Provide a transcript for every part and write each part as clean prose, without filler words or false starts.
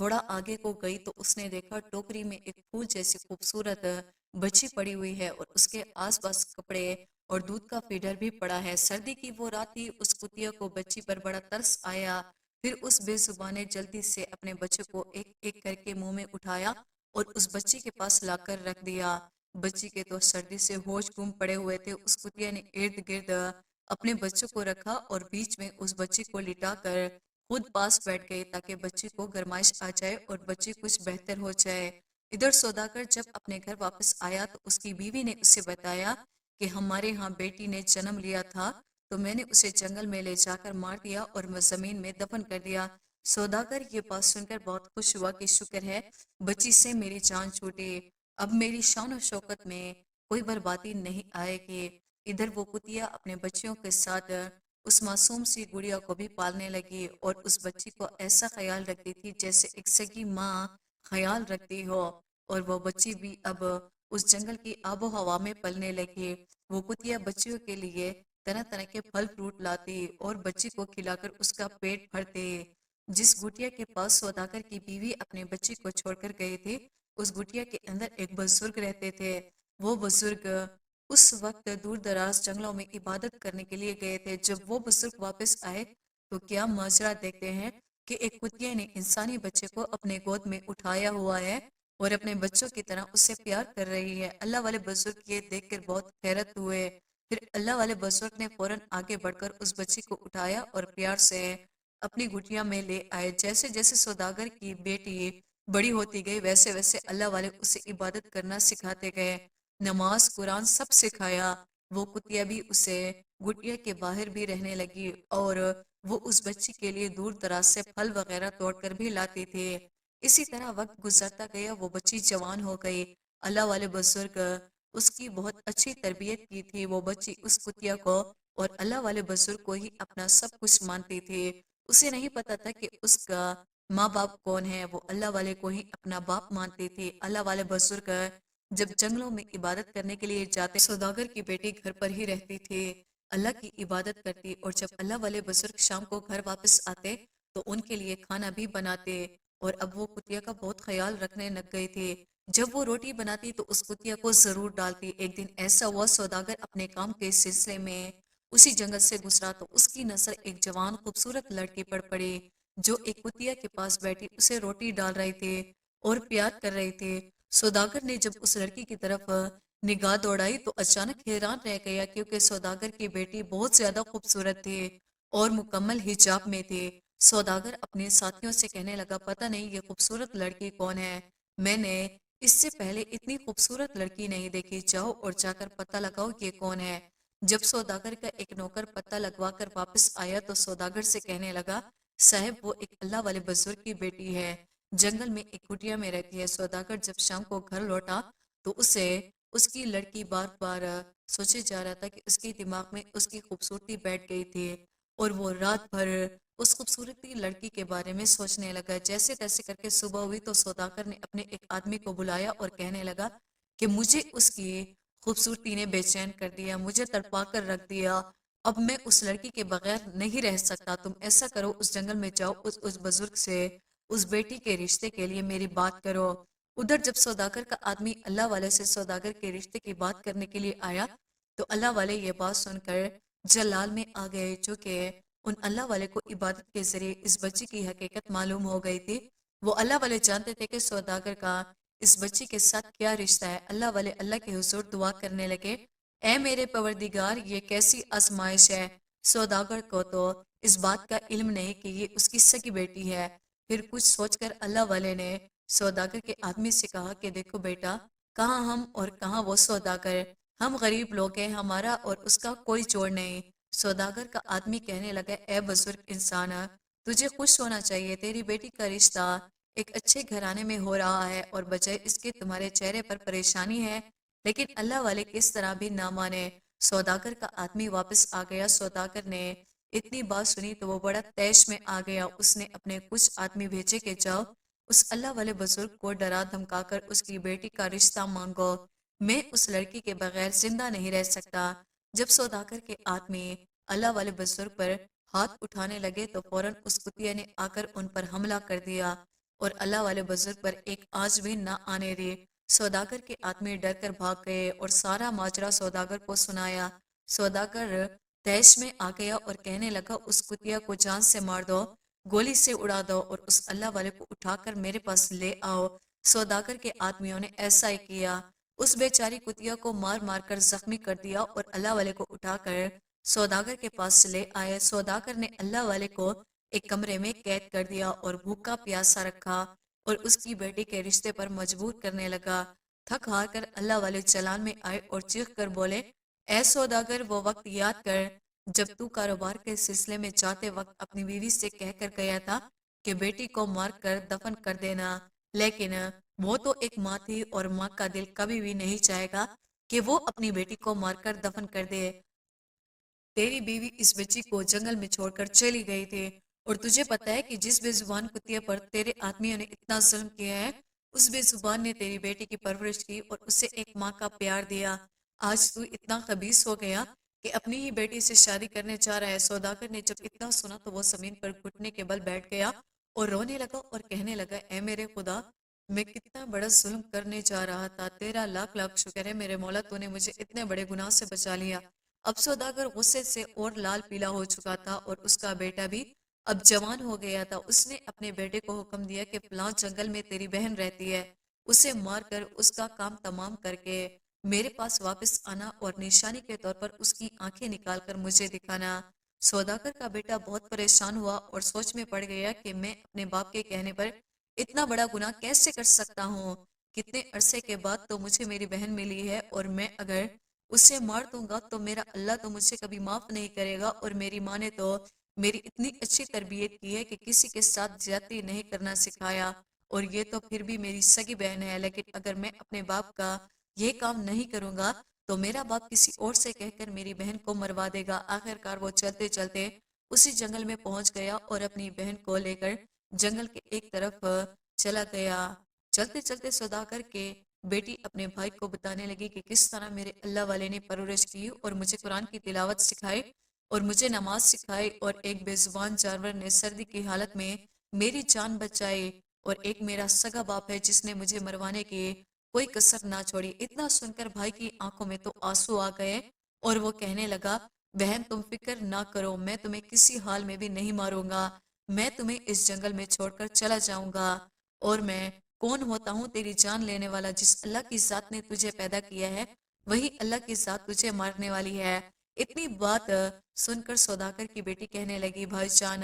تھوڑا آگے کو گئی تو اس نے دیکھا ٹوکری میں ایک پھول جیسی خوبصورت بچی پڑی ہوئی ہے اور اس کے آس پاس کپڑے اور دودھ کا فیڈر بھی پڑا ہے۔ سردی کی وہ رات تھی، اس کتیا کو بچی پر بڑا ترس آیا۔ پھر اس بے زبان نے جلدی سے اپنے بچے کو ایک ایک کر کے منہ میں اٹھایا اور اس بچی کے پاس لا کر رکھ دیا۔ بچی کے تو سردی سے ہوش گم پڑے ہوئے تھے۔ اس کتیا نے ارد گرد اپنے بچوں کو رکھا اور بیچ میں اس بچی کو لٹا کر خود پاس بیٹھ گئے تاکہ بچی کو گرمائش آ جائے اور بچی کچھ بہتر ہو جائے۔ ادھر سوداگر جب اپنے گھر واپس آیا تو اس کی بیوی نے اسے بتایا کہ ہمارے ہاں بیٹی نے جنم لیا تھا تو میں نے اسے جنگل میں لے جا کر مار دیا اور زمین میں دفن کر دیا۔ سوداگر یہ بات سن کر بہت خوش ہوا کہ شکر ہے بچی سے میری جان چھوٹی، اب میری شان و شوکت میں کوئی بربادی نہیں آئے گی۔ ادھر وہ کتیا اپنے بچیوں کے ساتھ اس معصوم سی گڑیا کو بھی پالنے لگی اور اس بچی کو ایسا خیال رکھتی تھی جیسے ایک سگی ماں خیال رکھتی ہو، اور وہ بچی بھی اب اس جنگل کی آب و ہوا میں پلنے لگی۔ وہ کتیا بچیوں کے لیے طرح طرح کے پھل فروٹ لاتی اور بچی کو کھلا کر اس کا پیٹ بھرتے۔ جس گٹیا کے پاس سوداگر کی بیوی اپنے بچی کو چھوڑ کر گئی تھی، اس گٹیا کے اندر ایک بزرگ رہتے تھے۔ وہ بزرگ اس وقت دور دراز جنگلوں میں عبادت کرنے کے لیے گئے تھے۔ جب وہ بزرگ واپس آئے تو کیا ماجرا دیکھتے ہیں کہ ایک کتیا نے انسانی بچے کو اپنے گود میں اٹھایا ہوا ہے اور اپنے بچوں کی طرح اس سے پیار کر رہی ہے۔ اللہ والے بزرگ یہ دیکھ کر بہت حیرت ہوئے۔ پھر اللہ والے بزرگ نے فوراً آگے بڑھ کر اس بچی کو اٹھایا اور پیار سے اپنی گٹیا میں لے آئے۔ جیسے جیسے سوداگر کی بیٹی بڑی ہوتی گئی ویسے ویسے اللہ والے اسے عبادت کرنا سکھاتے گئے، نماز قرآن سب سکھایا۔ وہ کتیا بھی اسے گٹیا کے باہر بھی رہنے لگی اور وہ اس بچی کے لیے دور دراز سے پھل وغیرہ توڑ کر بھی لاتی تھی۔ اسی طرح وقت گزرتا گیا، وہ بچی جوان ہو گئی۔ اللہ والے بزرگ اس کی بہت اچھی تربیت کی تھی۔ وہ بچی اس کتیا کو اور اللہ والے بزرگ کو ہی اپنا سب کچھ مانتی تھی۔ اسے نہیں پتا تھا کہ اس کا ماں باپ کون ہے، وہ اللہ والے کو ہی اپنا باپ مانتی تھی۔ اللہ والے بزرگ جب جنگلوں میں عبادت کرنے کے لیے جاتے، سوداگر کی بیٹی گھر پر ہی رہتی تھی، اللہ کی عبادت کرتی، اور جب اللہ والے بزرگ شام کو گھر واپس آتے تو ان کے لیے کھانا بھی بناتے، اور اب وہ کتیا کا بہت خیال رکھنے لگ گئی تھی۔ جب وہ روٹی بناتی تو اس کتیا کو ضرور ڈالتی۔ ایک دن ایسا ہوا، سوداگر اپنے کام کے سلسلے میں اسی جنگل سے گزرا تو اس کی نظر ایک جوان خوبصورت لڑکی پر پڑی جو ایک کتیا کے پاس بیٹھی اسے روٹی ڈال رہی تھی اور پیار کر رہی تھی۔ سوداگر نے جب اس لڑکی کی طرف نگاہ دوڑائی تو اچانک حیران رہ گیا، کیونکہ سوداگر کی بیٹی بہت زیادہ خوبصورت تھی اور مکمل حجاب میں تھی۔ سوداگر اپنے ساتھیوں سے کہنے لگا، پتہ نہیں یہ خوبصورت لڑکی کون ہے، میں نے اس سے پہلے اتنی خوبصورت لڑکی نہیں دیکھی، جاؤ اور جا کر پتہ لگاؤ یہ کون ہے۔ جب سوداگر کا ایک نوکر پتہ لگوا کر واپس آیا تو سوداگر سے کہنے لگا، صاحب وہ ایک اللہ والے بزرگ کی بیٹی ہے، جنگل میں ایک کٹیا میں رہتی ہے۔ سوداگر جب شام کو گھر لوٹا تو اسے اس کی لڑکی بار بار سوچے جا رہا تھا کہ اس کے دماغ میں اس کی خوبصورتی بیٹھ گئی تھی اور وہ رات بھر اس خوبصورتی لڑکی کے بارے میں سوچنے لگا۔ جیسے تیسے کر کے صبح ہوئی تو سوداگر نے اپنے ایک آدمی کو بلایا اور کہنے لگا کہ مجھے اس کی خوبصورتی نے بے چین کر دیا، مجھے تڑپا کر رکھ دیا، اب میں اس لڑکی کے بغیر نہیں رہ سکتا، تم ایسا کرو اس جنگل میں جاؤ، اس بزرگ سے اس بیٹی کے رشتے کے لیے میری بات کرو۔ ادھر جب سوداگر کا آدمی اللہ والے سے سوداگر کے رشتے کی بات کرنے کے لیے آیا تو اللہ والے یہ بات سن کر جلال میں آ گئے، چونکہ ان اللہ والے کو عبادت کے ذریعے اس بچی کی حقیقت معلوم ہو گئی تھی۔ وہ اللہ والے جانتے تھے کہ سوداگر کا اس بچی کے ساتھ کیا رشتہ ہے۔ اللہ والے اللہ کے حضور دعا کرنے لگے، اے میرے پروردگار، یہ کیسی آزمائش ہے، سوداگر کو تو اس بات کا علم نہیں کہ یہ اس کی سکی بیٹی ہے۔ پھر کچھ سوچ کر اللہ والے نے سوداگر کے آدمی سے کہا کہ دیکھو بیٹا، کہاں ہم اور کہاں وہ سوداگر، ہم غریب لوگ ہیں، ہمارا اور اس کا کوئی جوڑ نہیں۔ سوداگر کا آدمی کہنے لگا، اے بزرگ انسان، تجھے خوش ہونا چاہیے، تیری بیٹی کا رشتہ ایک اچھے گھرانے میں ہو رہا ہے اور بجائے اس کے تمہارے چہرے پر پریشانی ہے۔ لیکن اللہ والے کس طرح بھی نہ مانے۔ سوداگر کا آدمی واپس آ گیا۔ سوداگر نے اتنی بات سنی تو وہ بڑا تیش میں آ گیا۔ اس نے اپنے کچھ آدمی بھیجے کہ جاؤ اس اللہ والے بزرگ کو ڈرا دھمکا کر اس کی بیٹی کا رشتہ مانگو، میں اس لڑکی کے بغیر زندہ نہیں رہ سکتا۔ جب سوداگر کے آدمی اللہ والے بزرگ پر ہاتھ اٹھانے لگے تو فوراً اس کتیا نے آ کر ان پر حملہ کر دیا اور اللہ والے بزرگ پر ایک آج بھی نہ آنے دی۔ سوداگر کے آدمی ڈر کر بھاگ گئے اور سارا ماجرا سوداگر کو سنایا۔ سوداگر تیش میں آ گیا اور کہنے لگا اس کتیا کو جان سے مار دو، گولی سے اڑا دو اور اس اللہ والے کو اٹھا کر میرے پاس لے آؤ۔ سوداگر کے آدمیوں نے ایسا ہی کیا، اس بیچاری کتیا کو مار مار کر زخمی کر دیا اور اللہ والے کو اٹھا کر سوداگر کے پاس لے آئے۔ سوداگر نے اللہ والے کو ایک کمرے میں قید کر دیا اور بھوکا پیاسا رکھا اور اس کی بیٹی کے رشتے پر مجبور کرنے لگا۔ تھک ہار کر اللہ والے چلان میں آئے اور چیخ کر بولے، اے سوداگر، وہ وقت یاد کر جب تو کاروبار کے سلسلے میں جاتے وقت اپنی بیوی سے کہہ کر گیا تھا کہ بیٹی کو مار کر دفن کر دینا، لیکن وہ تو ایک ماں تھی اور ماں کا دل کبھی بھی نہیں چاہے گا کہ وہ اپنی بیٹی کو مار کر دفن کر دے۔ تیری بیوی اس بچی کو جنگل میں چھوڑ کر چلی گئی تھی اور تجھے پتا ہے کہ جس بے زبان کتیا پر تیرے آدمیوں نے اتنا ظلم کیا ہے، اس بے زبان نے تیری بیٹی کی پرورش کی اور اسے ایک ماں کا پیار دیا۔ آج تو اتنا خبیث ہو گیا کہ اپنی ہی بیٹی سے شادی کرنے چاہ رہا ہے۔ سوداگر نے جب اتنا سنا تو وہ زمین پر گھٹنے کے بل بیٹھ گیا اور رونے لگا اور کہنے لگا، اے میرے خدا، میں کتنا بڑا ظلم کرنے جا رہا تھا، تیرا لاکھ لاکھ شکر ہے میرے مولا، تو نے مجھے اتنے بڑے گناہ سے بچا لیا۔ اب سوداگر غصے سے اور لال پیلا ہو چکا تھا اور اس کا بیٹا بھی اب جوان ہو گیا تھا۔ اس نے اپنے بیٹے کو حکم دیا کہ فلاں جنگل میں تیری بہن رہتی ہے، اسے مار کر اس کا کام تمام کر کے میرے پاس واپس آنا اور نشانی کے طور پر اس کی آنکھیں نکال کر مجھے دکھانا۔ سوداگر کا بیٹا بہت پریشان ہوا اور سوچ میں پڑ گیا کہ میں اپنے باپ کے کہنے پر اتنا بڑا گناہ کیسے کر سکتا ہوں؟ کتنے عرصے کے بعد تو مجھے میری بہن ملی ہے اور میں اگر اسے مار دوں گا تو میرا اللہ تو مجھے کبھی معاف نہیں کرے گا، اور میری ماں نے تو میری اتنی اچھی تربیت کی ہے کہ کسی کے ساتھ زیادتی نہیں کرنا سکھایا، اور یہ تو پھر بھی میری سگی بہن ہے، لیکن اگر میں اپنے باپ کا یہ کام نہیں کروں گا تو میرا باپ کسی اور سے کہہ کر میری بہن کو مروا دے گا۔ آخر کار وہ چلتے چلتے اسی جنگل میں پہنچ گیا اور اپنی بہن کو لے کر جنگل کے ایک طرف چلا گیا۔ چلتے چلتے سوداگر کے بیٹی اپنے بھائی کو بتانے لگی کہ کس طرح میرے اللہ والے نے پرورش کی اور مجھے قرآن کی تلاوت سکھائی اور مجھے نماز سکھائی، اور ایک بے زبان جانور نے سردی کی حالت میں میری جان بچائی، اور ایک میرا سگا باپ ہے جس نے مجھے مروانے کی کوئی کسر نہ چھوڑی۔ اتنا سن کر بھائی کی آنکھوں میں تو آنسو آ گئے اور وہ کہنے لگا، بہن تم فکر نہ کرو، میں تمہیں کسی حال میں بھی نہیں ماروں گا، میں تمہیں اس جنگل میں چھوڑ کر چلا جاؤں گا، اور میں کون ہوتا ہوں؟ تیری جان لینے والا جس اللہ کی ذات نے تجھے پیدا کیا ہے وہی اللہ کی ذات تجھے مارنے والی ہے۔ اتنی بات سن کر سوداگر کی بیٹی کہنے لگی، بھائی جان،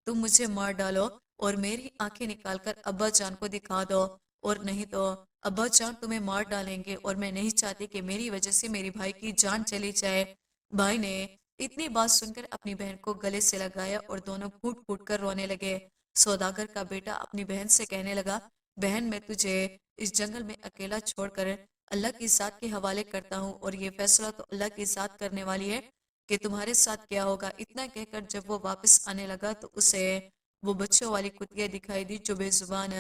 تم مجھے مار ڈالو اور میری آنکھیں نکال کر ابا جان کو دکھا دو، اور نہیں تو ابا جان تمہیں مار ڈالیں گے، اور میں نہیں چاہتی کہ میری وجہ سے میری بھائی کی جان چلی جائے۔ بھائی نے اتنی بات سن کر اپنی بہن کو گلے سے لگایا اور دونوں پھوٹ پھوٹ کر رونے لگے۔ سوداگر کا بیٹا اپنی بہن سے کہنے لگا، بہن میں تجھے اس جنگل میں اکیلا چھوڑ کر اللہ کی ذات کے حوالے کرتا ہوں، اور یہ فیصلہ تو اللہ کی ذات کرنے والی ہے کہ تمہارے ساتھ کیا ہوگا۔ اتنا کہہ کر جب وہ واپس آنے لگا تو اسے وہ بچوں والی کتیا دکھائی دی جو بے زبان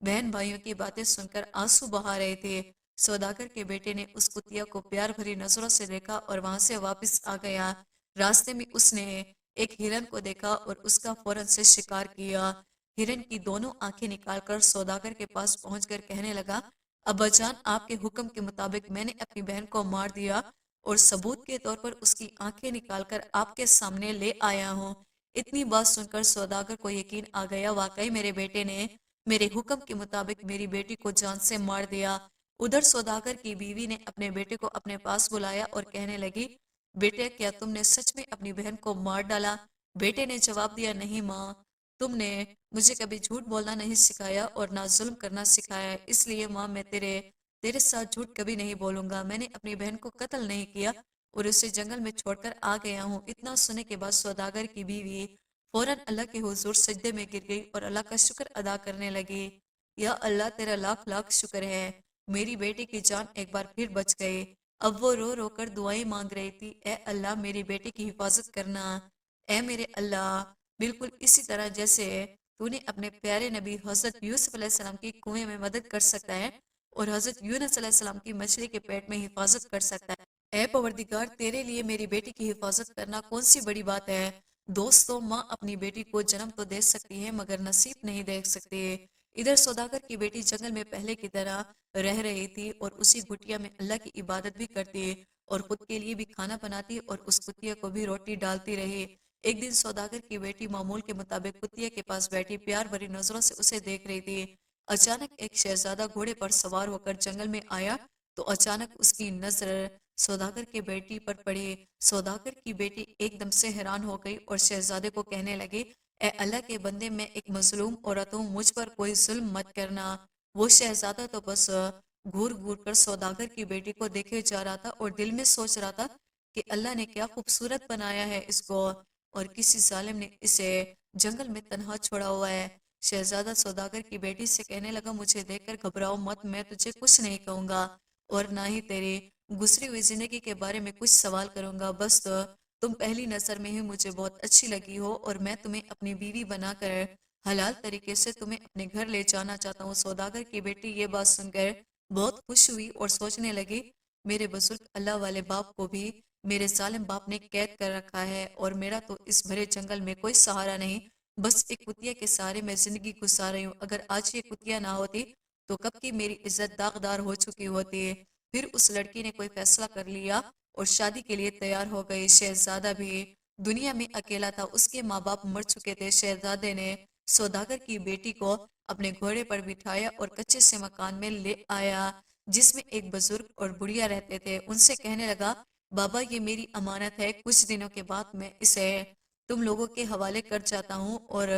بہن بھائیوں کی باتیں سن کر آنسو بہا رہے تھے۔ سوداگر کے بیٹے نے اس کتیا کو پیار بھری نظروں سے دیکھا اور وہاں سے واپس آ گیا۔ راستے میں اس نے ایک ہرن کو دیکھا اور اس کا فوراً سے شکار کیا۔ ہرن کی دونوں آنکھیں نکال کر سوداگر کے پاس پہنچ کر کہنے لگا، ابا جان، آپ کے حکم کے مطابق میں نے اپنی بہن کو مار دیا اور ثبوت کے طور پر اس کی آنکھیں نکال کر آپ کے سامنے لے آیا ہوں۔ اتنی بات سن کر سوداگر کو یقین آ گیا، واقعی میرے بیٹے نے میرے حکم کے مطابق میری بیٹی کو جان سے مار دیا۔ ادھر سوداگر کی بیوی نے اپنے بیٹے کو اپنے پاس بلایا اور کہنے لگی، بیٹے، کیا تم نے سچ میں اپنی بہن کو مار ڈالا؟ بیٹے نے جواب دیا، نہیں ماں، تم نے مجھے کبھی جھوٹ بولنا نہیں سکھایا اور نہ ظلم کرنا سکھایا، اس لیے ماں میں تیرے ساتھ جھوٹ کبھی نہیں بولوں گا۔ میں نے اپنی بہن کو قتل نہیں کیا اور اسے جنگل میں چھوڑ کر آ گیا ہوں۔ اتنا سننے کے بعد سوداگر کی بیوی فوراً اللہ کے حضور سجدے میں گر گئی اور اللہ کا شکر ادا کرنے لگی، یا اللہ تیرا لاکھ لاکھ شکر ہے، میری بیٹی کی جان ایک بار پھر بچ گئی۔ اب وہ رو رو کر دعائیں مانگ رہی تھی، اے اللہ میری بیٹی کی حفاظت کرنا، اے میرے اللہ، بالکل اسی طرح جیسے تو نے اپنے پیارے نبی حضرت یوسف علیہ السلام کی کنویں میں مدد کر سکتا ہے اور حضرت یونس علیہ السلام کی مچھلی کے پیٹ میں حفاظت کر سکتا ہے۔ اے پروردگار، تیرے لیے میری بیٹی کی حفاظت کرنا کون سی بڑی بات ہے؟ دوستو، ماں اپنی بیٹی کو جنم تو دے سکتی ہے مگر نصیب نہیں دیکھ سکتی۔ ادھر سوداگر کی بیٹی جنگل میں پہلے کی طرح رہ رہی تھی اور اسی کٹیا میں اللہ کی عبادت بھی کرتی اور خود کے لیے بھی کھانا بناتی اور اس کتیا کو بھی روٹی ڈالتی رہی۔ ایک دن سوداگر کی بیٹی معمول کے مطابق کتیا کے پاس بیٹھی پیار بھری نظروں سے اسے دیکھ رہی تھی۔ اچانک ایک شہزادہ گھوڑے پر سوار ہو کر جنگل میں آیا تو اچانک اس کی نظر سوداگر کی بیٹی پر پڑی۔ سوداگر کی بیٹی ایک دم سے حیران ہو گئی اور شہزادے کو کہنے لگی، اے اللہ کے بندے، میں ایک مظلوم عورت ہوں، مجھ پر کوئی ظلم مت کرنا۔ وہ شہزادہ تو بس گھور گھور کر سوداگر کی بیٹی کو دیکھے جا رہا تھا اور دل میں سوچ رہا تھا کہ اللہ نے کیا خوبصورت بنایا ہے اس کو، اور کسی ظالم نے اسے جنگل میں تنہا چھوڑا ہوا ہے۔ شہزادہ سوداگر کی بیٹی سے کہنے لگا، مجھے دیکھ کر گھبراؤ مت، میں تجھے کچھ نہیں کہوں گا اور نہ ہی تیری گزری ہوئی زندگی کے بارے میں کچھ سوال کروں گا، بس تم پہلی نظر میں ہی مجھے بہت اچھی لگی ہو اور میں تمہیں اپنی بیوی بنا کر حلال طریقے سے تمہیں اپنے گھر لے جانا چاہتا ہوں۔ سوداگر کی بیٹی یہ بات سن کر بہت خوش ہوئی اور سوچنے لگی، میرے بزرگ اللہ والے باپ کو بھی میرے ظالم باپ نے قید کر رکھا ہے اور میرا تو اس بھرے جنگل میں کوئی سہارا نہیں، بس ایک کتیا کے سہارے میں زندگی گزار رہی ہوں۔ اگر آج یہ کتیا نہ ہوتی تو کب کی میری عزت داغدار ہو چکی ہوتی۔ پھر اس لڑکی نے کوئی فیصلہ کر لیا اور شادی کے لیے تیار ہو گئی۔ شہزادہ بھی دنیا میں اکیلا تھا، اس کے ماں باپ مر چکے تھے۔ شہزادے نے سوداگر کی بیٹی کو اپنے گھوڑے پر بٹھایا اور کچے سے مکان میں لے آیا جس میں ایک بزرگ اور بڑھیا رہتے تھے۔ ان سے کہنے لگا، بابا یہ میری امانت ہے، کچھ دنوں کے بعد میں اسے تم لوگوں کے حوالے کر جاتا ہوں اور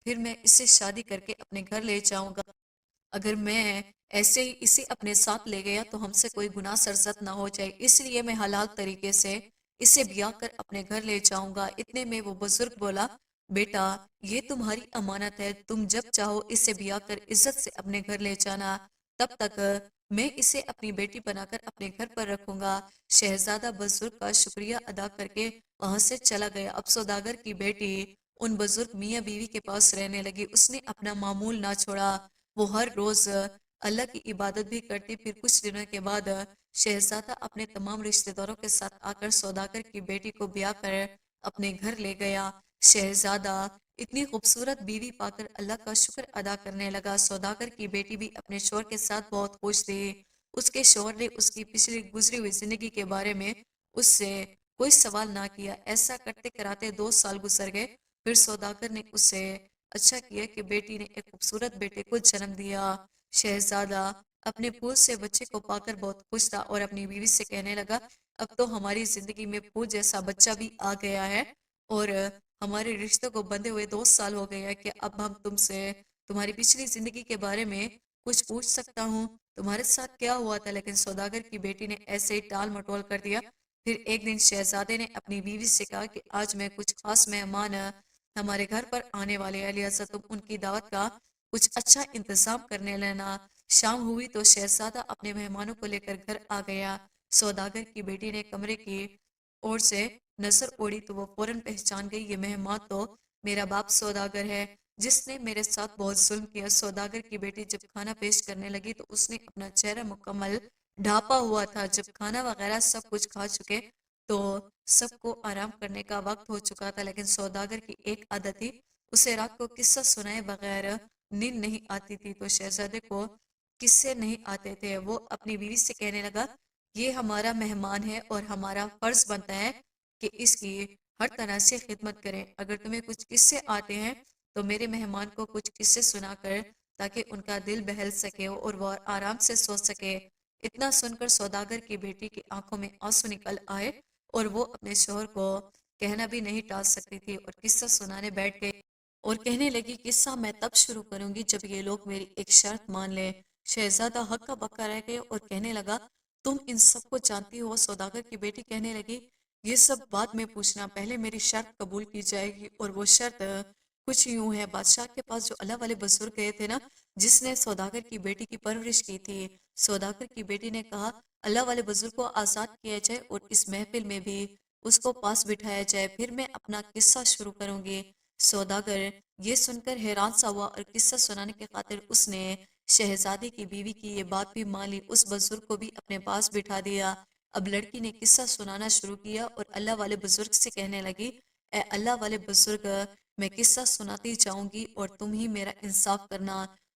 پھر میں اسے شادی کر کے اپنے گھر لے جاؤں گا۔ اگر میں ایسے ہی اسے اپنے ساتھ لے گیا تو ہم سے کوئی گناہ سرزد نہ ہو جائے، اس لیے میں حلال طریقے سے اسے بیاہ کر اپنے گھر لے جاؤں گا۔ اتنے میں وہ بزرگ بولا، بیٹا یہ تمہاری امانت ہے، تم جب چاہو اسے بیاہ کر عزت سے اپنے گھر لے جانا، تب تک میں اسے اپنی بیٹی بنا کر اپنے گھر پر رکھوں گا۔ شہزادہ بزرگ کا شکریہ ادا کر کے وہاں سے چلا گیا۔ اب سوداگر کی بیٹی ان بزرگ میاں بیوی کے پاس رہنے لگی، اس نے اپنا معمول نہ چھوڑا، وہ ہر روز اللہ کی عبادت بھی کرتی۔ پھر کچھ دنوں کے بعد شہزادہ اپنے تمام رشتہ داروں کے ساتھ آ کر سوداگر کی بیٹی کو بیاہ کر اپنے گھر لے گیا۔ شہزادہ اتنی خوبصورت بیوی پا کر اللہ کا شکر ادا کرنے لگا۔ سوداگر کی بیٹی بھی اپنے شوہر کے ساتھ بہت خوش تھی۔ اس کے شوہر نے اس کی پچھلی گزری ہوئی زندگی کے بارے میں اس سے کوئی سوال نہ کیا۔ ایسا کرتے کراتے 2 سال گزر گئے۔ پھر سوداگر نے اسے اچھا کیا کہ بیٹی نے ایک خوبصورت بیٹے کو جنم دیا۔ شہزادہ اپنے پھول سے بچے کو پا کر بہت خوش تھا اور اپنی بیوی سے کہنے لگا، اب تو ہماری زندگی میں پھول جیسا بچہ بھی آ گیا ہے اور ہمارے رشتوں کو بندھے ہوئے 2 سال ہو گئے ہیں کہ اب ہم تم سے تمہاری پچھلی زندگی کے بارے میں کچھ پوچھ سکتا ہوں، تمہارے ساتھ کیا ہوا تھا؟ لیکن سوداگر کی بیٹی نے ایسے ہی ٹال مٹول کر دیا۔ پھر ایک دن شہزادے نے اپنی بیوی سے کہا کہ آج میں کچھ خاص مہمان ہمارے گھر پر آنے والے ہیں، لہٰذا تم ان کی دعوت کا کچھ اچھا انتظام کرنے لینا۔ شام ہوئی تو شہزادہ اپنے مہمانوں کو لے کر گھر آ گیا۔ سوداگر کی بیٹی نے کمرے کی اور سے نظر اوڑی تو وہ فوراً پہچان گئی، یہ مہمان تو میرا باپ سوداگر ہے جس نے میرے ساتھ بہت ظلم کیا۔ سوداگر کی بیٹی جب کھانا پیش کرنے لگی تو اس نے اپنا چہرہ مکمل ڈھانپا ہوا تھا۔ جب کھانا وغیرہ سب کچھ کھا چکے تو سب کو آرام کرنے کا وقت ہو چکا تھا، لیکن سوداگر کی ایک عادت تھی، اسے رات کو قصہ سنائے بغیر نیند نہیں آتی تھی۔ تو شہزادے کو قصے نہیں آتے تھے، وہ اپنی بیوی سے کہنے لگا، یہ ہمارا مہمان ہے اور ہمارا فرض بنتا ہے کہ اس کی ہر طرح سے خدمت کریں۔ اگر تمہیں کچھ قصے آتے ہیں تو میرے مہمان کو کچھ قصے سنا کر تاکہ ان کا دل بہل سکے اور وہ آرام سے سو سکے۔ اتنا سن کر سوداگر کی بیٹی کی آنکھوں میں آنسو نکل آئے اور وہ اپنے شوہر کو کہنا بھی نہیں ٹال سکتی تھی اور قصہ سنانے بیٹھ گئی اور کہنے لگی، قصہ میں تب شروع کروں گی جب یہ لوگ میری ایک شرط مان لیں۔ شہزادہ ہکا بکا رہ گئے اور کہنے لگا، تم ان سب کو جانتی ہو؟ سوداگر کی بیٹی کہنے لگی، یہ سب بعد میں پوچھنا، پہلے میری شرط قبول کی جائے گی، اور وہ شرط کچھ یوں ہے۔ بادشاہ کے پاس جو اللہ والے بزرگ گئے تھے نا، جس نے سوداگر کی بیٹی کی پرورش کی تھی، سوداگر کی بیٹی نے کہا، اللہ والے بزرگ کو آزاد کیا جائے اور اس محفل میں بھی اس کو پاس بٹھایا جائے، پھر میں اپنا قصہ شروع کروں گی۔ سوداگر یہ سن کر حیران سا ہوا اور قصہ سنانے کی خاطر اس نے شہزادی کی بیوی کی یہ بات بھی مان لی، اس بزرگ کو بھی اپنے پاس بٹھا دیا۔ اب لڑکی نے قصہ سنانا شروع کیا اور اللہ والے بزرگ سے کہنے لگی، اے اللہ والے بزرگ، میں قصہ سناتی جاؤں گی اور تم ہی میرا انصاف کرنا۔